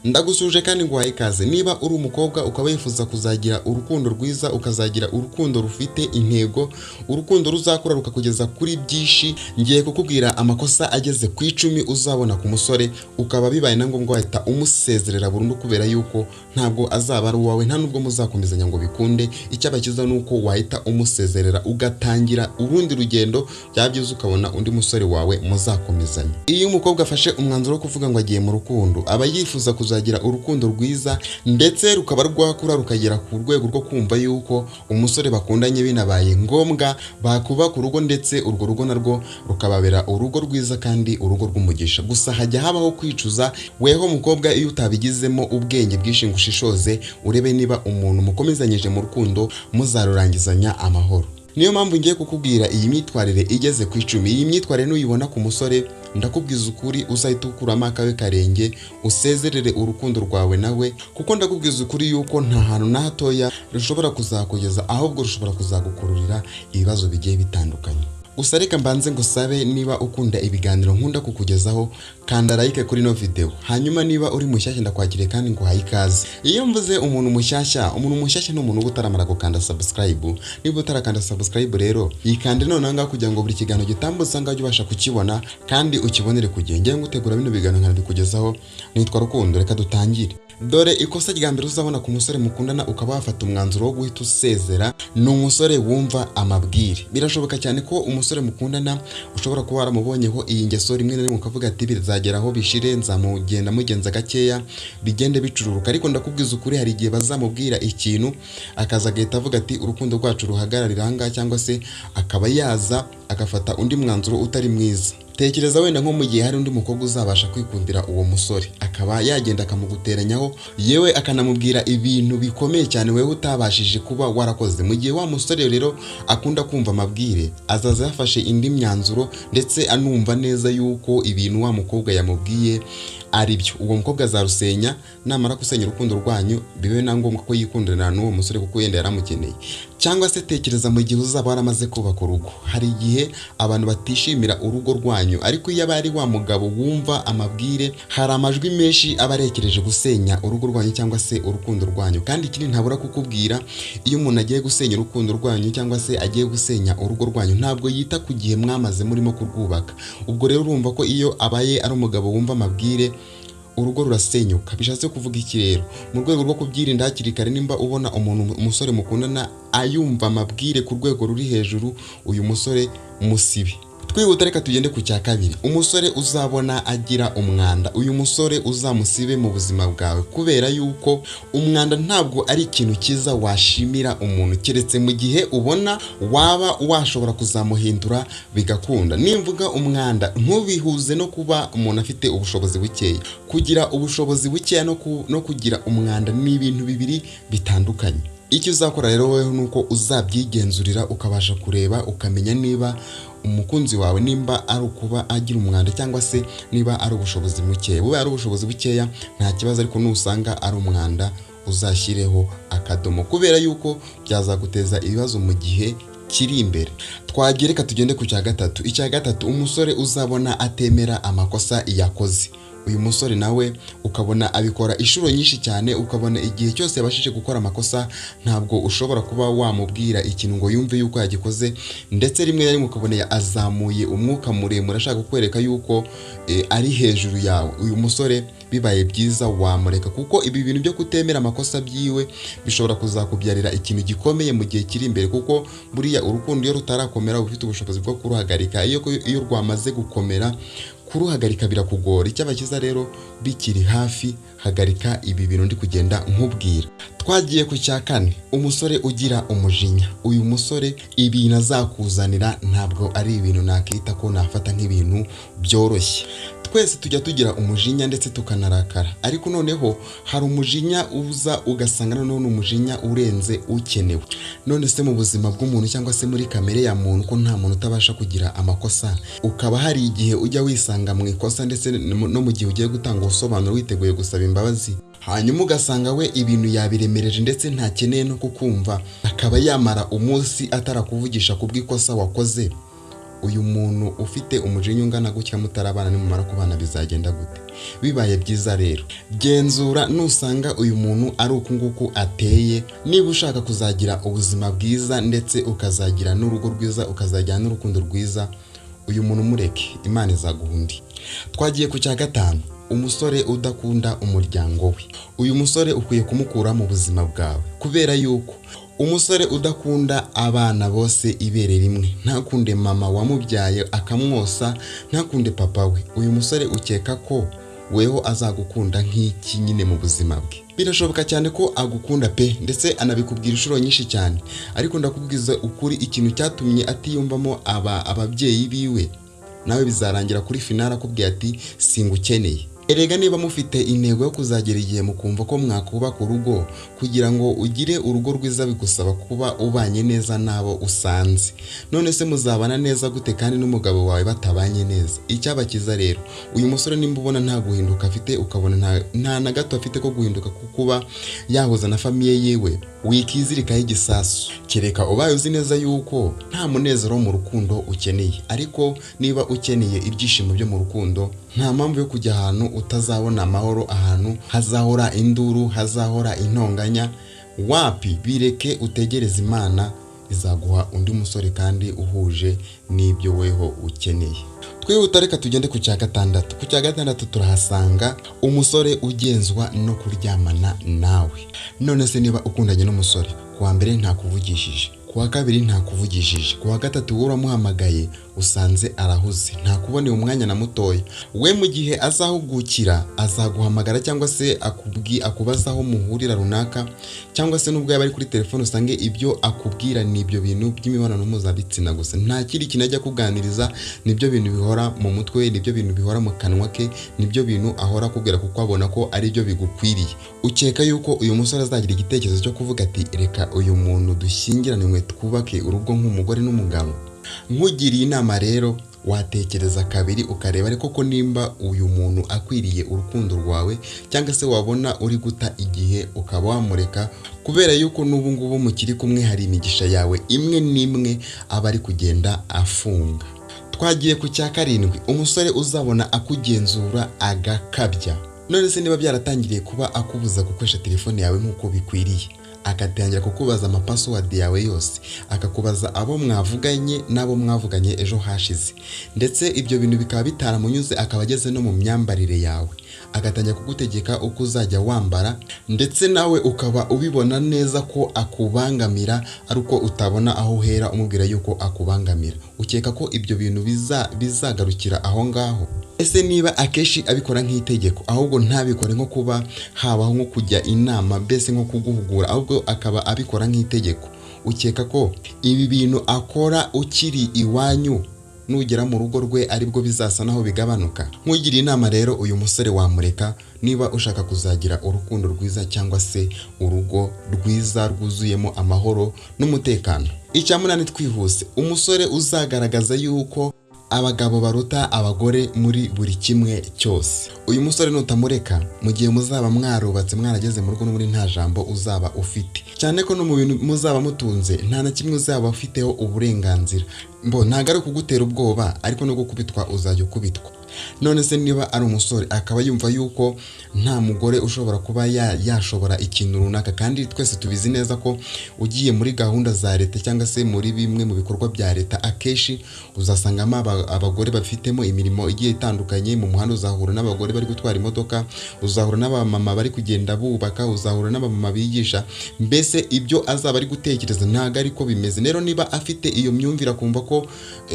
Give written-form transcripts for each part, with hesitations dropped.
Ndagusuje kandi nguhaye ikaze. Niba uri umukobwa ukaba wifuza kuzagira urukundo rwiza, ukazagira urukundo rufite intego, urukundo ruzakura rukakugeza kuri byinshi, ngiye kukubwira amakosa ageze ku 10 uzabona ku musore, ukaba bibaye na ngombwa wahita umusezerera burundu kubera yuko ntabwo azaba ari uwawe, nta nubwo muzakomezanya ngo bikunde. Icyabakiza nuko wahita umusezerera ugatangira urundi rugendo, byabyiza ukabona undi musore wawe muzakomezanya. Iyo umukobwa afashe umwanzuro wo kuvuga ngo agiye mu rukundo, aba yifuza kuzagira urukundo rwiza ndetse rukaba rwakura rukagera ku rwego rwo kumva yuko umusore bakundanye binabaye ngombwa bakubaka urugo, ndetse urwo rugo narwo rukababera urugo rwiza kandi urugo rw'umugisha. Gusa hajya habaho kwicuza. Weho mukobwa, iyo utabigizemo ubwenge bwinshi ngo ushishoze urebe niba umuntu mukomezanyije mu rukundo muzarurangizanya amahoro. Niyo mpamvu ngiye kukubwira iyi myitwarire igeze ku 10. Iyi myitwarire nuyibona ku musore, ndakubwiza ukuri uzahita ukuramo akawe karenge usezerere urukundo rwawe nawe, kuko ndakubwiza ukuri yuko nta hantu na hatoya rushobora kuzakugeza, ahubwo rushobora kuzagukururira ibibazo bigiye bitandukanye. Gusa reka mbanze ngo sabe, niba ukunda ibiganiro nkunda kukugezaho, kanda like kuri no video. Hanyuma niba uri mushyashya ndakwakiriye kandi nguhaye ikaze. Iyo mvuze umuntu mushyashya ni umuntu utaramara gukanda subscribe. Niba utarakanda subscribe rero yikande none ngaho kugira ngo buri kiganiro gitambutse ngaho ubasha kukibona kandi ukibonere kugiye. Ngiye ngutegura bino biganiro nkabikugezaho. Nitwa Rukundo, reka dutangire. Dore ikosa rya mbere uzabona ku musore mukundana ukaba wafata umwanzuro wo guhita usezera, ni umusore wumva amabwire. Birashoboka cyane ko umusore mukundana ushobora kuba waramubonyeho iyi ngeso rimwe na rimwe ukavuga ati bizageraho bishire, nzamugenda mugenza gakeya bigende bicururuka. Ariko ndakubwiza ukuri, hari igihe bazamubwira ikintu akaza agahita avuga ati urukundo rwacu ruhagararira ahangaha, cyangwa se akaba yaza agafata undi mwanzuro utari mwiza. Tekereza wenda nko mu gihe hari undi mukobwa uzabasha kwikundira uwo musore, akaba yagenda akamuguteranyaho, yewe akanamubwira ibintu bikomeye cyane wewe utabashije kuba warakoze. Mu gihe wa musore rero akunda kumva amabwire, azaza yafashe indi myanzuro ndetse anumva neza yuko ibintu wa mukobwa yamubwiye ari byo. Uwo mukobwa azarusenya, namara gusenya urukundo rwanyu bibe na ngombwa ko yikundana n'uwo musore kuko yenda yaramukeneye. Cyangwa se tekereza mu gihe uzaba waramaze kubaka urugo, hari igihe abantu batishimira urugo rwanyu, ariko iyo abari wa mugabo wumva amabwire, hari amajwi menshi aba arekereje gusenya urugo rwanyu cyangwa se urukundo rwanyu. Kandi ikindi ntabura kukubwira, iyo umuntu agiye gusenya urukundo rwanyu cyangwa se agiye gusenya urugo rwanyu, ntabwo yita ku gihe mwamaze murimo kurwubaka. Ubwo rero urumva ko iyo abaye ari umugabo wumva amabwire, urugo rurasenyuka. Bishatse kuvuga iki rero? Mu rwego rwo kubyirinda hakiri kare, nimba ubona umusore mukundana ayumva amabwire ku rwego ruri hejuru, uyu musore musibe. Twihuta, reka tugende ku cya kabiri. Umusore uzabona agira umwanda, uyu musore uzamusibe mu buzima bwawe, kubera yuko umwanda ntabwo ari ikintu cyiza washimira umuntu, keretse mu gihe ubona waba washobora kuzamuhindura bigakunda. Nimvuga umwanda, ntubihuze no kuba umuntu afite ubushobozi bukeya. Kugira ubushobozi bukeya no kugira umwanda ni ibintu bibiri bitandukanye. Icyo uzakora rero wewe nuko uzabyigenzurira, ukabasha kureba ukamenya niba umukunzi wawe nimba ari ukuba agira umwanda cyangwa se niba ari ubushobozi bukeya. Bube ari ubushobozi bukeya nta kibazo, ariko nusanga ari umwanda uzashyireho akadomo, kubera yuko byazaguteza ibibazo mu gihe kiri imbere. Twagereka tugende ku cya gatatu. Icya gatatu, umusore uzabona atemera amakosa yakoze. Uyu musore nawe ukabona abikora inshuro nyinshi cyane, ukabona igihe cyose yabashije gukora amakosa ntabwo ushobora kuba wamubwira ikintu ngo yumve yuko yagikoze, ndetse rimwe na rimwe ukabona azamuye umwuka muremure ashaka kukwereka yuko ari hejuru yawe. Uyu musore bibaye byiza wamureka, kuko ibi bintu byo kutemera amakosa byiwe bishobora kuzakubyarira ikintu gikomeye mu gihe kiri imbere, kuko buriya urukundo iyo rutarakomera ufite ubushobozi bwo kuruhagarika. Iyo rwamaze gukomera, kuruhagarika birakugora. Icyabakiza rero bikiri hafi, hagarika ibi bintu ndi kugenda nkubwira. Twagiye ku cya kane, umusore ugira umujinya. Uyu musore ibintu azakuzanira ntabwo ari ibintu nakita ko nafata nk'ibintu byoroshye. Twese tujya tugira umujinya ndetse tukanarakara, ariko noneho hari umujinya uza ugasanga noneho ni umujinya urenze ukenewe. None se mu buzima bw'umuntu cyangwa se muri kamere ya muntu, ko nta muntu utabasha kugira amakosa, ukaba hari igihe ujya wisanga mu ikosa, ndetse no mu gihe ugiye gutanga ubusobanuro witeguye gusaba imbabazi, hanyuma ugasanga we ibintu yabiremereje ndetse ntakeneye no kukumva, akaba yamara umunsi atarakuvugisha kubw'ikosa wakoze. uyu muntu ufite umujinya ungana gutya mutarabana nimumara kubana bizagenda gute? Bibaye byiza rero genzura nusanga uyu muntu ari uku nguku ateye, niba ushaka kuzagira ubuzima bwiza ndetse ukazagira n'urugo rwiza ukazagira n'urukundo rwiza, uyu muntu mureke, Imana izaguha undi. Twagiye ku cya gatanu, umusore udakunda umuryango we. Uyu musore ukwiye kumukura mu buzima bwawe, kubera yuko umusore udakunda abana bose ibere rimwe, ntakunde mama wamubyaye akamwosa, ntakunde papa we, uyu musore ukeka ko weho azagukunda nk'iki nyine mu buzima bwe? Birashoboka cyane ko agukunda pe, ndetse anabikubwira inshuro nyinshi cyane, ariko ndakubwiza ukuri, ikintu cyatumye atiyumvamo ababyeyi biwe, nawe bizarangira kuri finale akubwiye ati singukeneye. Erega niba mufite intego yo kuzagera igihe mukumva ko mwakubaka urugo, kugira ngo ugire urugo rwiza bigusaba kuba ubanye neza nabo usanze. None se muzabana neza gute kandi n'umugabo wawe batabanye neza? Icyabakiza rero, uyu musore nimba ubona nta guhinduka afite, ukabona nta na gato afite ko guhinduka kuba yahuza na famiye yewe, wikizirikaho igisasu. Kereka ubaye uzi neza yuko nta munezero mu rukundo ukeneye, ariko niba ukeneye ibyishimo byo mu rukundo, nta mpamvu yo kujya ahantu utazabona amahoro, ahantu hazahora induru, hazahora intonganya. Wapi, bireke utegereze Imana izaguha undi musore kandi uhuje n'ibyo weho ukeneye. Twihuta reka tugende ku cya gatandatu. Ku cya gatandatu turahasanga umusore ugenzwa no kuryamana nawe. None se niba ukundanye n'umusore, kuwa mbere ntakuvugishije, kuwa kabiri ntakuvugishije, kuwa gatatu uramuhamagaye usanze arahuze, ntakuboneye umwanya na mutoya, we mu gihe azahugukira azaguhamagara cyangwa se akubaza aho muhurira runaka, cyangwa se nubwo yaba ari kuri telefone usange ibyo akubwira ni ibyo bintu by'imibonano mpuzabitsina gusa, nta kindi kintu ajya kuganiriza, nibyo bintu bihora mu mutwe, nibyo bintu bihora mu kanwa ke, nibyo bintu ahora akubwira kuko abona ko ari byo bigukwiriye. Ukeka yuko uyu musore azagira igitekerezo cyo kuvuga ati reka uyu muntu dushyingiranwe twubake urugo nk'umugore n'umugabo? Nkugiriye inama rero, watekereza kabiri ukareba ariko ko nimba uyu muntu akwiriye urukundo rwawe, cyangwa se wabona uri guta igihe ukaba wamureka, kubera yuko n'ubu ngubu mukiri kumwe hari imigisha yawe imwe n'imwe aba ari kugenda afunga. Twagiye ku cya karindwi, umusore uzabona akugenzura agakabya. None se niba byaratangiriye kuba akubuza gukoresha telefone yawe nk'uko bikwiriye, akatangira kukubaza amapassword yawe yose, akakubaza abo mwavuganye n'abo mwavuganye ejo hashize, ndetse ibyo bintu bikaba bitaramunyuze, akaba ageze no mu myambarire yawe, agatangira kugutegeka uko uzajya wambara, ndetse nawe ukaba ubibona neza ko akubangamira, ari uko utabona aho uhera umubwira yuko akubangamira. Ukeka ko ibyo bintu bizagarukira aho ngaho? Ese niba akeshi abikora nk'itegeko, ahubwo ntabikore nko kuba habaho nko kujya inama, mbese nko kuguhugura, ahubwo akaba abikora nk'itegeko, ukeka ko ibi bintu akora ukiri iwanyu nugera mu rugo rwe aribwo bizasa naho bigabanuka? Nkugiriye inama rero, uyu musore wamureka niba ushaka kuzagira urukundo rwiza cyangwa se urugo rwiza rwuzuyemo amahoro n'umutekano. Icya munani twihuse, umusore uzagaragaza yuko abagabo baruta abagore muri buri kimwe cyose. Uyu musore nutamureka, mu gihe muzaba mwarubatse mwarageze mu rugo n'ubundi nta jambo uzaba ufite, cyane ko no mu bintu muzaba mutunze nta na kimwe uzaba ufiteho uburenganzira. Ntago ari kugutera ubwoba, ariko no gukubitwa uzajya ukubitwa. None se niba ari umusore akaba yumva yuko nta mugore ushobora kuba yashobora ikintu runaka, kandi twese tubizi neza ko ugiye muri gahunda za leta cyangwa se muri bimwe mu bikorwa bya leta, akeshi uzasangamo abagore bafitemo imirimo igiye itandukanye. Mu muhanda uzahura n'abagore bari gutwara imodoka, uzahura n'abamama bari kugenda bubaka, uzahura n'abamama bigisha, mbese ibyo azaba ari gutekereza ntago ariko bimeze. Rero niba afite iyo myumvire akumva ko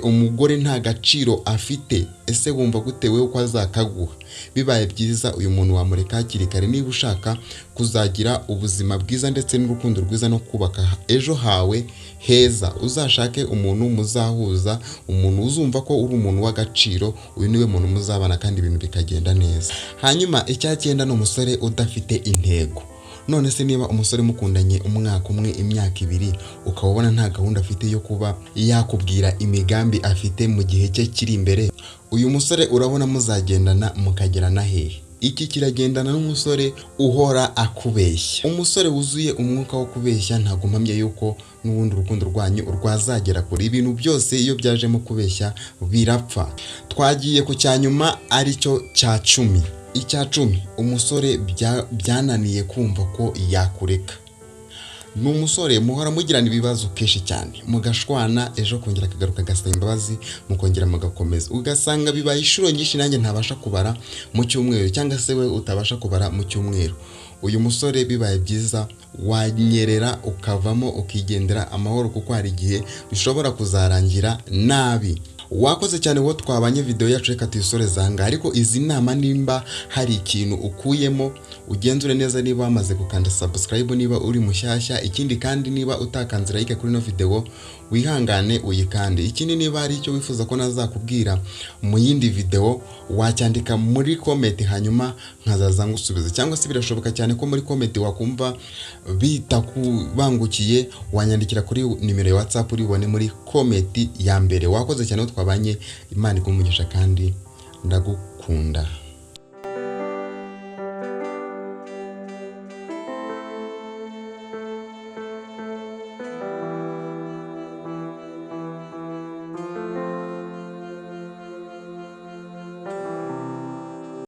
umugore nta gaciro afite, ese wumva gute wewe uko azakaguha? Bibaye byiza uyu muntu wamureka hakiri kare, niba ushaka kuzagira ubuzima bwiza ndetse n'urukundo rwiza no kubaka ejo hawe heza. Uzashake umuntu muzahuza, umuntu uzumva ko uri umuntu w'agaciro, uyu niwe muntu muzabana kandi ibintu bikagenda neza. Hanyuma icya cyenda ni umusore udafite intego. None se niba umusore mukundanye umwaka umwe, imyaka ibiri, ukabona nta gahunda afite yo kuba yakubwira imigambi afite mu gihe cye kiri imbere, uyu musore urabona muzagendana mukagera na hehe? iki kiragendana n'umusore uhora akubeshya. Umusore wuzuye umwuka wo kubeshya ntabwo mpamye yuko n'ubundi urukundo rwanyu rwazagera kure. Ibintu byose iyo byajemo kubeshya birapfa. Twagiye ku cyanyuma aricyo cya 10. Icya 10, umusore byananiye kumva ko yakureka. Ni umusore muhora mugirana ibibazo kenshi cyane, mugashwana, ejo kongera akagaruka agasaba imbabazi, mukongera mugakomeza, ugasanga bibaye inshuro nyinshi nanjye ntabasha kubara mu cyumweru, cyangwa se we utabasha kubara mu cyumweru. Uyu musore bibaye byiza wanyerera ukavamo ukigendera amahoro, kuko hari igihe bishobora kuzarangira nabi. Wakoze cyane wo twabanye video yacu, reka tuyisoreze aha ngaha. Ariko izi nama nimba hari ikintu ukuyemo, ugenzure neza niba wamaze gukanda subscribe niba uri mushyashya. Ikindi kandi niba utakanze like kuri no video, wihangane uyikande. Ikindi niba hari icyo wifuza ko nazakubwira mu yindi video, wacyandika muri comment hanyuma nkazaza ngusubiza. Cyangwa se birashoboka cyane ko muri comment wakumva bitakubangukiye, wanyandikira kuri nimero ya WhatsApp uribone muri comment ya mbere. Wakoze cyane twabanye, Imana igumugisha kandi ndagukunda.